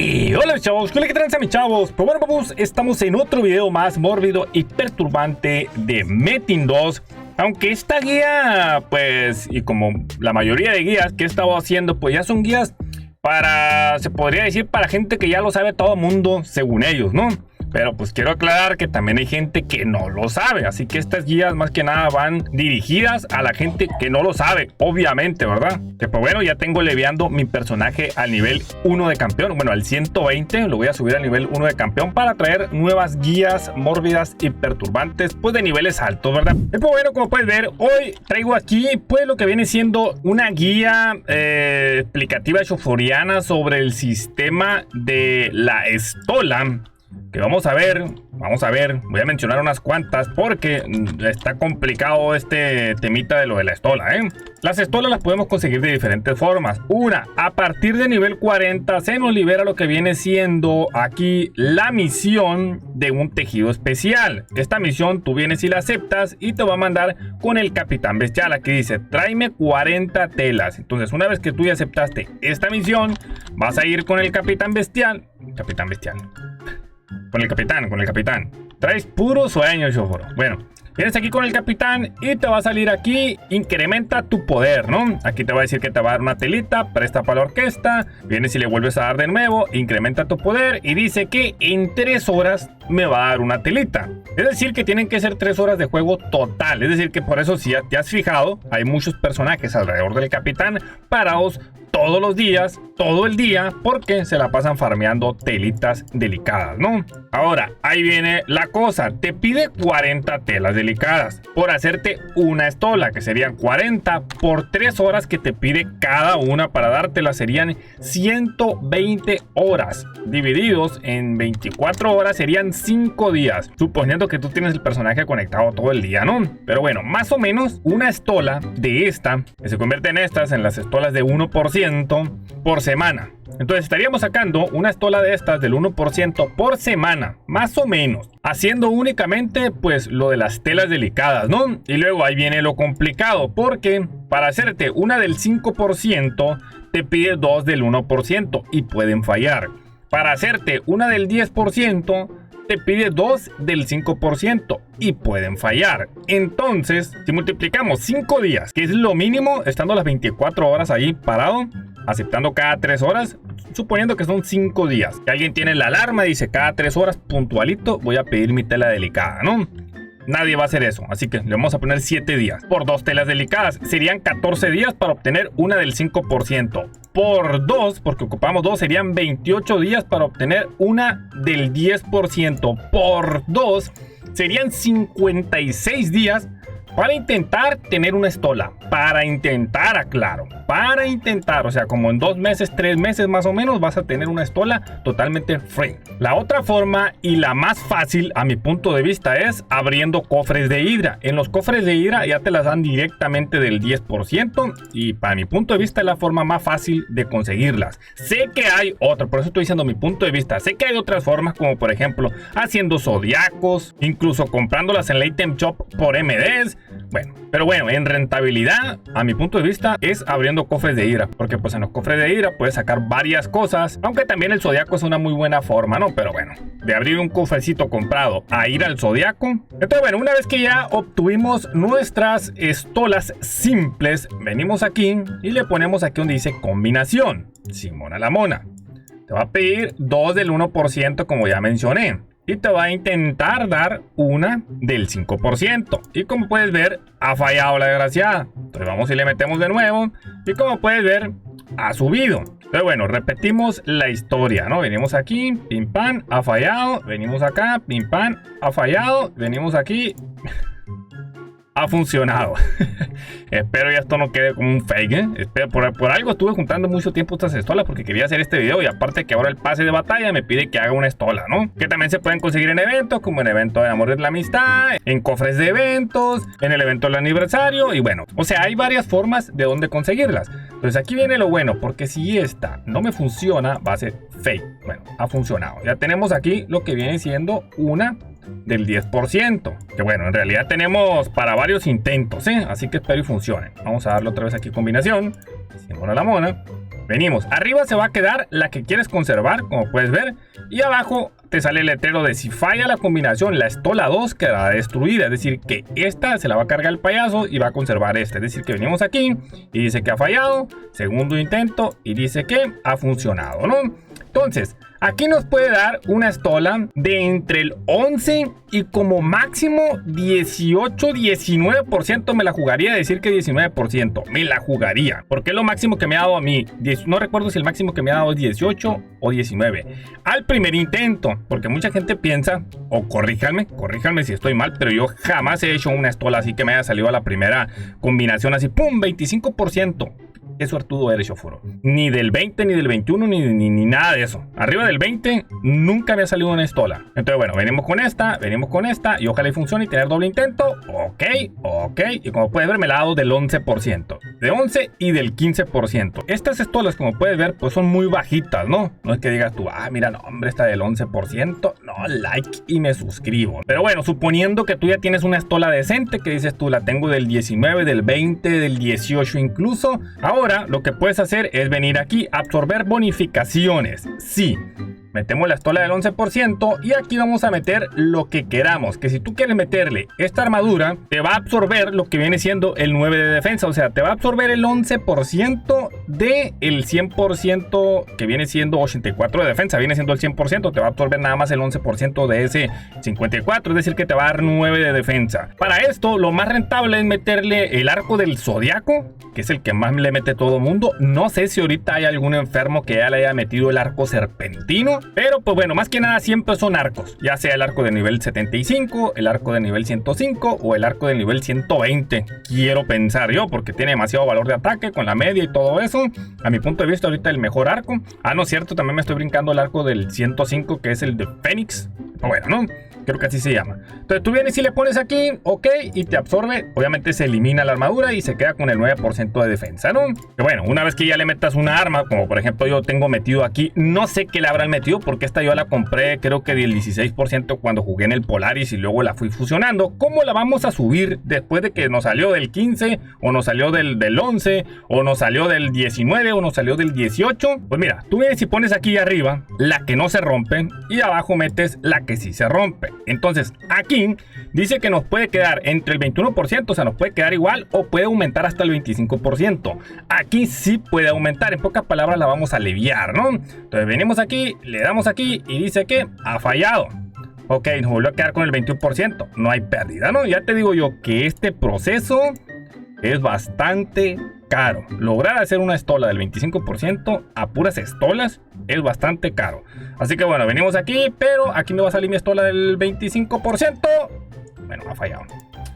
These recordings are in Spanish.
Y hola chavos, ¿qué tranza mis chavos? Pues bueno, vamos, estamos en otro video más mórbido y perturbante de Metin 2. Aunque esta guía, pues, y como la mayoría de guías que he estado haciendo, pues ya son guías para, se podría decir, para gente que ya lo sabe todo el mundo, según ellos, ¿no? Pero pues quiero aclarar que también hay gente que no lo sabe. Así que estas guías más que nada van dirigidas a la gente que no lo sabe, obviamente, ¿verdad? Que pues bueno, ya tengo leveando mi personaje al nivel 1 de campeón. Bueno, al 120 lo voy a subir al nivel 1 de campeón para traer nuevas guías mórbidas y perturbantes, pues de niveles altos, ¿verdad? Y pues bueno, como puedes ver, hoy traigo aquí pues lo que viene siendo una guía explicativa shoforiana sobre el sistema de la estola. Que vamos a ver, voy a mencionar unas cuantas porque está complicado este temita de lo de la estola, ¿eh? Las estolas las podemos conseguir de diferentes formas. Una, a partir de nivel 40 se nos libera lo que viene siendo aquí la misión de un tejido especial. Esta misión tú vienes y la aceptas y te va a mandar con el Capitán Bestial. Aquí dice, tráeme 40 telas. Entonces una vez que tú ya aceptaste esta misión, vas a ir con el Capitán Bestial. Con el capitán. Traes puro sueño, Shoforo. Bueno, vienes aquí con el capitán y te va a salir aquí, incrementa tu poder, ¿no? Aquí te va a decir que te va a dar una telita, presta para la orquesta. Vienes y le vuelves a dar de nuevo, incrementa tu poder y dice que en 3 horas me va a dar una telita. Es decir, que tienen que ser 3 horas de juego total. Es decir, que por eso, si ya te has fijado, hay muchos personajes alrededor del capitán parados todos los días, todo el día, porque se la pasan farmeando telitas delicadas, ¿no? Ahora, ahí viene la cosa. Te pide 40 telas delicadas por hacerte una estola, que serían 40 por 3 horas que te pide cada una para dártela. Serían 120 horas. Divididos en 24 horas serían 5 días. Suponiendo que tú tienes el personaje conectado todo el día, ¿no? Pero bueno, más o menos una estola de esta, que se convierte en las estolas de 1% por semana. Entonces estaríamos sacando una estola de estas del 1% por semana, más o menos, haciendo únicamente pues lo de las telas delicadas, ¿no? Y luego ahí viene lo complicado, porque para hacerte una del 5% te pide 2 del 1% y pueden fallar. Para hacerte una del 10% te pide 2 del 5% y pueden fallar. Entonces, si multiplicamos 5 días, que es lo mínimo, estando las 24 horas ahí parado, aceptando cada 3 horas, suponiendo que son 5 días. Si alguien tiene la alarma y dice cada 3 horas puntualito, voy a pedir mi tela delicada, ¿no? Nadie va a hacer eso, así que le vamos a poner 7 días. Por 2 telas delicadas, serían 14 días para obtener una del 5%. Por 2, porque ocupamos 2, serían 28 días para obtener una del 10%. Por 2, serían 56 días para intentar tener una estola. Para intentar, aclaro. Para intentar, o sea, como en 2 meses, 3 meses más o menos, vas a tener una estola totalmente free. La otra forma y la más fácil, a mi punto de vista, es abriendo cofres de Hidra. En los cofres de Hidra ya te las dan directamente del 10%. Y para mi punto de vista es la forma más fácil de conseguirlas. Sé que hay otra, por eso estoy diciendo mi punto de vista. Sé que hay otras formas, como por ejemplo, haciendo zodiacos, incluso comprándolas en la item shop por MDs. Bueno, pero bueno, en rentabilidad, a mi punto de vista, es abriendo cofres de Hidra. Porque pues en los cofres de Hidra puedes sacar varias cosas. Aunque también el zodiaco es una muy buena forma, ¿no? Pero bueno, de abrir un cofrecito comprado a ir al zodiaco. Entonces bueno, una vez que ya obtuvimos nuestras estolas simples, venimos aquí y le ponemos aquí donde dice combinación. Simona la mona. Te va a pedir 2 del 1%, como ya mencioné. Y te va a intentar dar una del 5%. Y como puedes ver, ha fallado la desgraciada. Entonces vamos y le metemos de nuevo. Y como puedes ver, ha subido. Entonces bueno, repetimos la historia, ¿no? Venimos aquí, pim pam, ha fallado. Venimos acá, pim pam, ha fallado. Venimos aquí. Ha funcionado. Espero ya esto no quede como un fake, ¿eh? Espero, por algo estuve juntando mucho tiempo estas estolas porque quería hacer este video. Y aparte que ahora el pase de batalla me pide que haga una estola, ¿no? Que también se pueden conseguir en eventos, como en evento de amor y la amistad, en cofres de eventos, en el evento del aniversario. Y bueno, o sea, hay varias formas de dónde conseguirlas. Entonces aquí viene lo bueno, porque si esta no me funciona, va a ser fake. Bueno, ha funcionado. Ya tenemos aquí lo que viene siendo una del 10%, que bueno, en realidad tenemos para varios intentos, ¿eh? Así que espero y funcione. Vamos a darle otra vez aquí combinación, Simona la mona, venimos. Arriba se va a quedar la que quieres conservar, como puedes ver. Y abajo te sale el letrero de si falla la combinación, la estola 2 quedará destruida. Es decir, que esta se la va a cargar el payaso y va a conservar esta. Es decir, que venimos aquí y dice que ha fallado. Segundo intento y dice que ha funcionado, ¿no? Entonces, aquí nos puede dar una estola de entre el 11 y como máximo 18, 19%. Me la jugaría a decir que 19%. Me la jugaría. Porque es lo máximo que me ha dado a mí. No recuerdo si el máximo que me ha dado es 18 o 19. Al primer intento. Porque mucha gente piensa, o corríjanme si estoy mal, pero yo jamás he hecho una estola así que me haya salido a la primera combinación así. ¡Pum! 25%. Qué suertudo eres, Shofuro. Ni del 20, ni del 21, ni nada de eso. Arriba del 20 nunca me ha salido una estola. Entonces, bueno, venimos con esta y ojalá y funcione y tener doble intento. Ok. Y como puedes ver, me la ha dado del 11%. De 11 y del 15%. Estas estolas, como puedes ver, pues son muy bajitas, ¿no? No es que digas tú, mira, no, hombre, está del 11%. No, like y me suscribo. Pero bueno, suponiendo que tú ya tienes una estola decente, que dices tú, la tengo del 19, del 20, del 18 incluso. Ahora, lo que puedes hacer es venir aquí, absorber bonificaciones. Sí, metemos la estola del 11% y aquí vamos a meter lo que queramos. Que si tú quieres meterle esta armadura, te va a absorber lo que viene siendo el 9 de defensa. O sea, te va a absorber el 11% del 100% que viene siendo 84 de defensa. Viene siendo el 100%, te va a absorber nada más el 11% de ese 54. Es decir, que te va a dar 9 de defensa. Para esto, lo más rentable es meterle el arco del zodiaco, que es el que más le mete todo mundo. No sé si ahorita hay algún enfermo que ya le haya metido el arco serpentino. Pero pues bueno, más que nada siempre son arcos. Ya sea el arco de nivel 75, el arco de nivel 105 o el arco de nivel 120. Quiero pensar yo, porque tiene demasiado valor de ataque con la media y todo eso. A mi punto de vista ahorita el mejor arco. No es cierto, también me estoy brincando el arco del 105, que es el de Fénix. Bueno, ¿no? Creo que así se llama. Entonces tú vienes y le pones aquí, ok, y te absorbe. Obviamente se elimina la armadura y se queda con el 9% de defensa, ¿no? Que bueno, una vez que ya le metas una arma, como por ejemplo yo tengo metido aquí, no sé qué le habrán metido, porque esta yo la compré creo que del 16% cuando jugué en el Polaris y luego la fui fusionando. ¿Cómo la vamos a subir después de que nos salió del 15 o nos salió del 11 o nos salió del 19 o nos salió del 18? Pues mira, tú vienes y pones aquí arriba la que no se rompe y abajo metes la que sí se rompe. Entonces aquí dice que nos puede quedar entre el 21%, o sea, nos puede quedar igual o puede aumentar hasta el 25%. Aquí sí puede aumentar, en pocas palabras la vamos a aliviar, ¿no? Entonces venimos aquí, le damos aquí y dice que ha fallado. Ok, nos volvió a quedar con el 21%, no hay pérdida, ¿no? Ya te digo yo que este proceso es bastante caro. Lograr hacer una estola del 25% a puras estolas es bastante caro. Así que bueno, venimos aquí, pero aquí me va a salir mi estola del 25%. Bueno, ha fallado.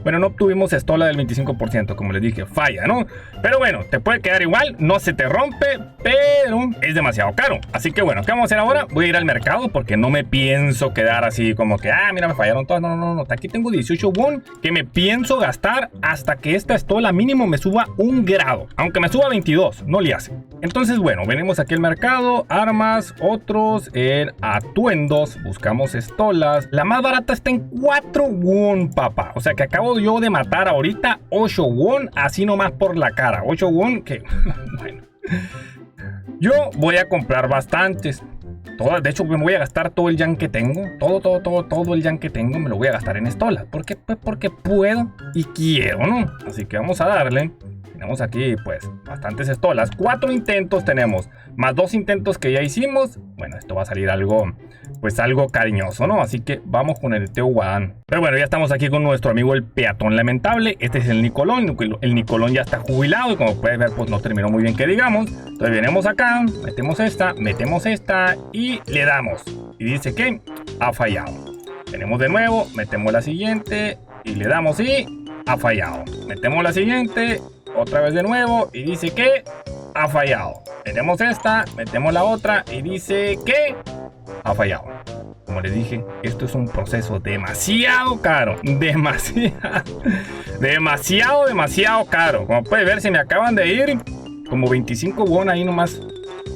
Bueno, no obtuvimos estola del 25%, como les dije, falla, ¿no? Pero bueno, te puede quedar igual, no se te rompe, pero es demasiado caro. Así que bueno, ¿qué vamos a hacer ahora? Voy a ir al mercado porque no me pienso quedar así como que, mira, me fallaron todas. No. Aquí tengo 18 won que me pienso gastar hasta que esta estola mínimo me suba 1 grado. Aunque me suba 22, no le hace. Entonces, bueno, venimos aquí al mercado, armas, otros, en atuendos, buscamos estolas. La más barata está en 4 won, papá. O sea que acabo yo de matar ahorita 8 won, así nomás por la cara. 8 won que, bueno, yo voy a comprar bastantes. De hecho, me voy a gastar todo el yan que tengo. Todo el yan que tengo me lo voy a gastar en estolas. ¿Por qué? Pues porque puedo y quiero, ¿no? Así que vamos a darle. Tenemos aquí, pues, bastantes estolas. 4 intentos tenemos, más 2 intentos que ya hicimos. Bueno, esto va a salir algo, pues, algo cariñoso, ¿no? Así que vamos con el Teoguadán. Pero bueno, ya estamos aquí con nuestro amigo el peatón lamentable. Este es el Nicolón. El Nicolón ya está jubilado y como puedes ver, pues, no terminó muy bien que digamos. Entonces venimos acá, metemos esta y le damos. Y dice que ha fallado. Tenemos de nuevo, metemos la siguiente y le damos y ha fallado. Metemos la siguiente, otra vez de nuevo y dice que ha fallado. Tenemos esta, metemos la otra y dice que ha fallado. Como les dije, esto es un proceso demasiado caro. Demasiado caro. Como pueden ver, se me acaban de ir como 25 won ahí nomás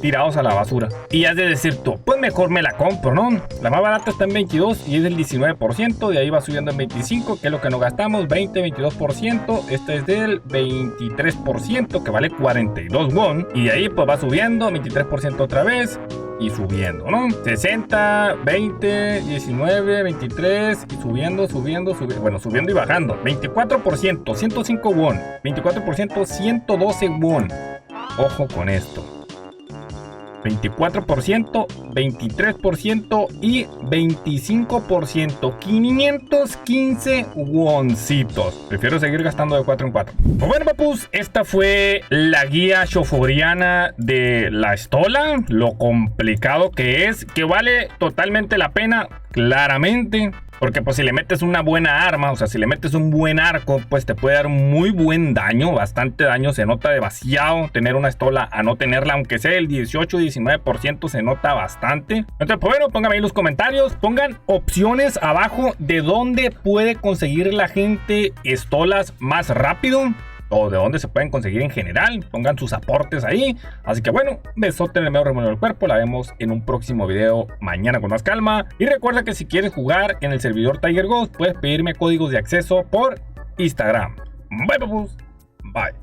tirados a la basura. Y has de decir tú, pues mejor me la compro, ¿no? La más barata está en 22 y es del 19%, de ahí va subiendo en 25, que es lo que no gastamos, 20, 22%, esta es del 23%, que vale 42 won, y de ahí pues va subiendo, 23% otra vez, y subiendo, ¿no? 60, 20, 19, 23 y subiendo, bueno, subiendo y bajando. 24%, 105 won. 24%, 112 won. Ojo con esto. 24%, 23% y 25%. 515 woncitos. Prefiero seguir gastando de 4 en 4. Pues bueno, papus, esta fue la guía shoforiana de la Stola. Lo complicado que es, que vale totalmente la pena, claramente. Porque pues si le metes una buena arma, o sea, si le metes un buen arco, pues te puede dar muy buen daño, bastante daño. Se nota demasiado tener una Stola a no tenerla, aunque sea el 18-19% se nota bastante. Entonces, pues bueno, pónganme ahí en los comentarios, pongan opciones abajo de dónde puede conseguir la gente Stolas más rápido, o de dónde se pueden conseguir en general. Pongan sus aportes ahí. Así que bueno, besote en el medio remuño del cuerpo. La vemos en un próximo video mañana con más calma. Y recuerda que si quieres jugar en el servidor Tiger Ghost, puedes pedirme códigos de acceso por Instagram. Bye, papus. Bye.